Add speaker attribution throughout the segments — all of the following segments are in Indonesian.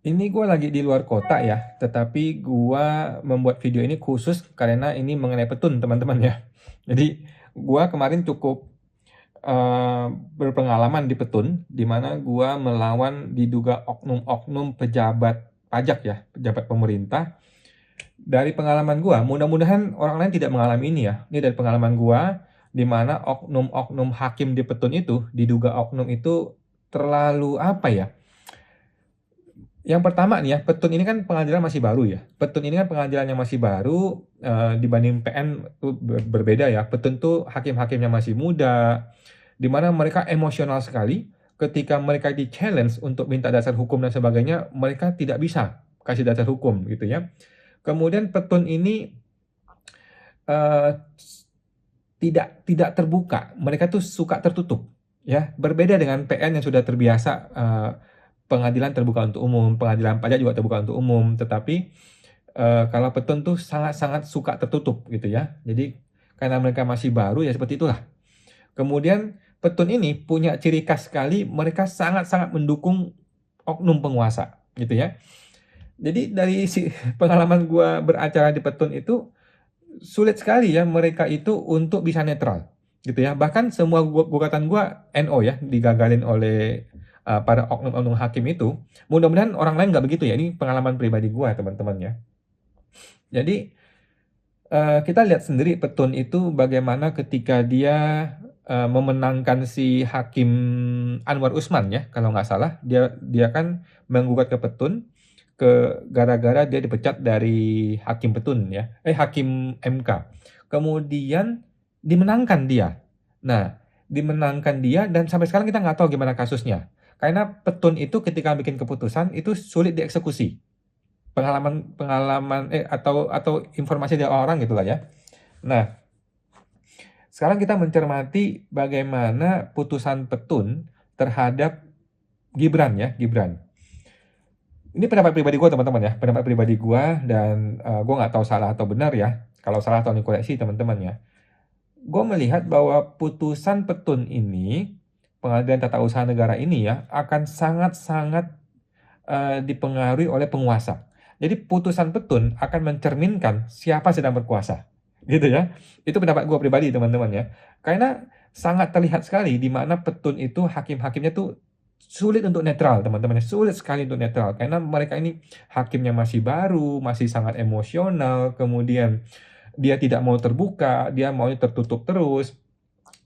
Speaker 1: Ini gue lagi di luar kota ya, tetapi gue membuat video ini khusus karena ini mengenai petun teman-teman ya. Jadi gue kemarin cukup eh, berpengalaman di petun, di mana gue melawan diduga oknum-oknum pejabat pajak ya, pejabat pemerintah. Dari pengalaman gue, mudah-mudahan orang lain tidak mengalami ini ya. Ini dari pengalaman gue, di mana oknum-oknum hakim di petun itu, diduga oknum itu terlalu apa ya? Yang pertama nih ya, Petun ini kan pengadilan masih baru ya. Petun ini kan pengadilan yang masih baru dibanding PN tuh berbeda ya. Petun tuh hakim-hakimnya masih muda, di mana mereka emosional sekali. Ketika mereka di challenge untuk minta dasar hukum dan sebagainya, mereka tidak bisa kasih dasar hukum gitu ya. Kemudian Petun ini eh, tidak tidak terbuka. Mereka tuh suka tertutup ya. Berbeda dengan PN yang sudah terbiasa pengadilan terbuka untuk umum, pengadilan pajak juga terbuka untuk umum, tetapi kalau Petun tuh sangat-sangat suka tertutup gitu ya. Jadi karena mereka masih baru ya seperti itulah. Kemudian Petun ini punya ciri khas sekali, mereka sangat-sangat mendukung oknum penguasa gitu ya. Jadi dari pengalaman gua beracara di Petun itu sulit sekali ya mereka itu untuk bisa netral gitu ya. Bahkan semua gugatan gua NO ya digagalin oleh para oknum-oknum hakim itu. Mudah-mudahan orang lain nggak begitu ya. Ini pengalaman pribadi gua teman-teman ya. Jadi kita lihat sendiri Petun itu bagaimana ketika dia memenangkan si Hakim Anwar Usman ya kalau nggak salah dia dia kan menggugat ke Petun gara-gara dia dipecat dari Hakim Petun ya Hakim MK, kemudian dimenangkan dia. Nah, dimenangkan dia dan sampai sekarang kita nggak tahu gimana kasusnya karena Petun itu ketika bikin keputusan itu sulit dieksekusi. Pengalaman atau informasi dari orang gitulah ya. Nah, sekarang kita mencermati bagaimana putusan Petun terhadap Gibran ya, Gibran. Ini pendapat pribadi gue teman-teman ya, pendapat pribadi gue dan gue nggak tahu salah atau benar ya. Kalau salah tolong dikoreksi teman-teman ya. Gue melihat bahwa putusan Petun ini, Pengadilan Tata Usaha Negara ini ya, akan sangat-sangat dipengaruhi oleh penguasa. Jadi putusan Petun akan mencerminkan siapa sedang berkuasa. Gitu ya. Itu pendapat gue pribadi teman-teman ya. Karena sangat terlihat sekali di mana Petun itu hakim-hakimnya tuh sulit untuk netral teman-teman. Sulit sekali untuk netral. Karena mereka ini hakimnya masih baru, masih sangat emosional. Kemudian dia tidak mau terbuka, dia mau tertutup terus.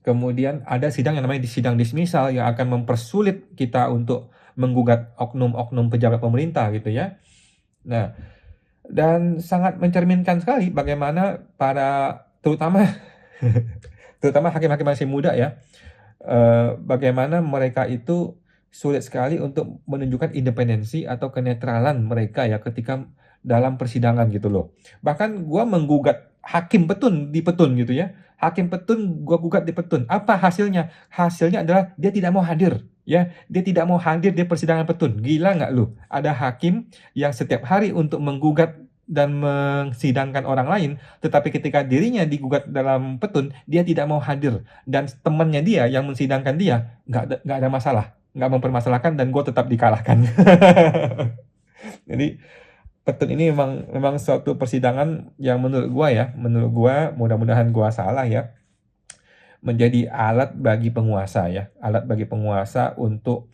Speaker 1: Kemudian ada sidang yang namanya sidang dismisal yang akan mempersulit kita untuk menggugat oknum-oknum pejabat pemerintah gitu ya. Nah, dan sangat mencerminkan sekali bagaimana para terutama terutama hakim-hakim masih muda ya, bagaimana mereka itu sulit sekali untuk menunjukkan independensi atau kenetralan mereka ya ketika dalam persidangan gitu loh. Bahkan gua menggugat hakim Petun di Petun gitu ya. Hakim Petun gua gugat di Petun. Apa hasilnya? Hasilnya adalah dia tidak mau hadir. Ya, dia tidak mau hadir di persidangan Petun. Gila nggak lu? Ada hakim yang setiap hari untuk menggugat dan mensidangkan orang lain, tetapi ketika dirinya digugat dalam Petun, dia tidak mau hadir dan temannya dia yang mensidangkan dia nggak ada masalah, nggak mempermasalahkan dan gue tetap dikalahkan. Jadi Petun ini memang memang suatu persidangan yang menurut gua mudah-mudahan gua salah ya, menjadi alat bagi penguasa ya, alat bagi penguasa untuk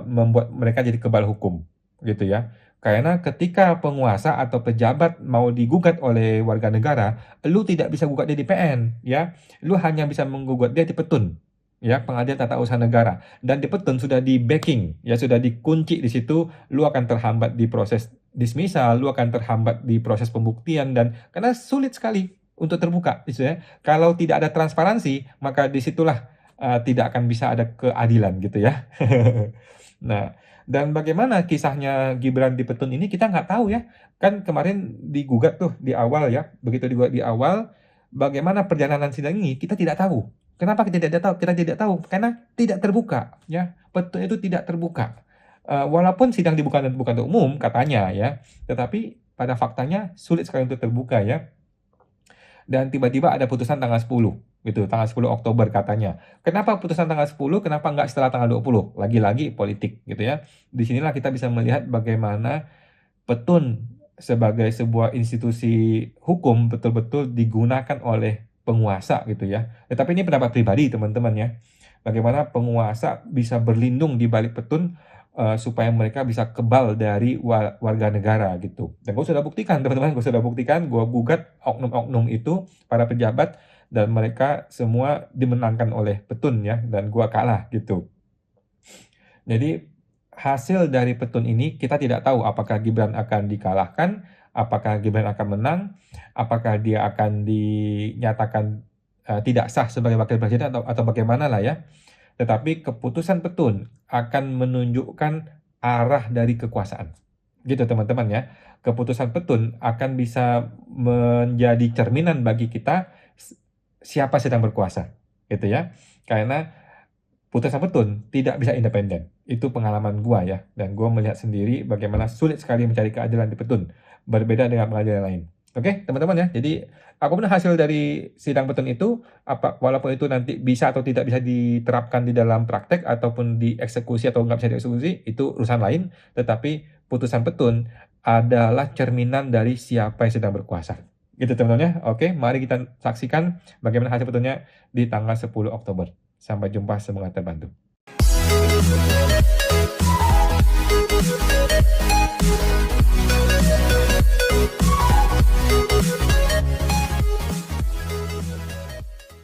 Speaker 1: membuat mereka jadi kebal hukum gitu ya. Karena ketika penguasa atau pejabat mau digugat oleh warga negara, lu tidak bisa gugat dia di PN ya. Lu hanya bisa menggugat dia di Petun ya, Pengadilan Tata Usaha Negara. Dan di Petun sudah di backing ya, sudah dikunci di situ, lu akan terhambat di proses dismisal, lu akan terhambat di proses pembuktian dan karena sulit sekali untuk terbuka gitu ya. Kalau tidak ada transparansi, maka disitulah tidak akan bisa ada keadilan gitu ya. Nah, dan bagaimana kisahnya Gibran di Petun ini kita nggak tahu ya. Kan kemarin digugat tuh di awal ya, begitu digugat di awal, bagaimana perjalanan sidang ini kita tidak tahu. Kenapa kita tidak tahu? Kita tidak tahu karena tidak terbuka ya. Petun itu tidak terbuka. Walaupun sidang dibuka bukan untuk umum katanya ya, tetapi pada faktanya sulit sekali untuk terbuka ya. Dan tiba-tiba ada putusan tanggal 10. gitu, tanggal 10 Oktober katanya. Kenapa putusan tanggal 10, kenapa nggak setelah tanggal 20? Lagi-lagi politik gitu ya. Di sinilah kita bisa melihat bagaimana Petun sebagai sebuah institusi hukum betul-betul digunakan oleh penguasa gitu ya. Tetapi ini pendapat pribadi teman-teman ya. Bagaimana penguasa bisa berlindung di balik Petun supaya mereka bisa kebal dari warga negara gitu. Dan gue sudah buktikan teman-teman, gue sudah buktikan, gue gugat oknum-oknum itu, para pejabat, dan mereka semua dimenangkan oleh Petun ya, dan gue kalah gitu. Jadi hasil dari Petun ini kita tidak tahu apakah Gibran akan dikalahkan, apakah Gibran akan menang, apakah dia akan dinyatakan tidak sah sebagai wakil presiden atau bagaimana lah ya. Tetapi keputusan Petun akan menunjukkan arah dari kekuasaan. Gitu teman-teman ya. Keputusan Petun akan bisa menjadi cerminan bagi kita siapa sedang berkuasa. Gitu ya. Karena putusan Petun tidak bisa independen. Itu pengalaman gua ya. Dan gua melihat sendiri bagaimana sulit sekali mencari keadilan di Petun. Berbeda dengan pengadilan lain. Oke, teman-teman ya. Jadi, apapun hasil dari sidang Petun itu, walaupun itu nanti bisa atau tidak bisa diterapkan di dalam praktek, ataupun dieksekusi atau nggak bisa dieksekusi, itu urusan lain. Tetapi putusan Petun adalah cerminan dari siapa yang sedang berkuasa. Gitu teman-teman ya. Oke, mari kita saksikan bagaimana hasil Petunnya di tanggal 10 Oktober. Sampai jumpa, semoga terbantu.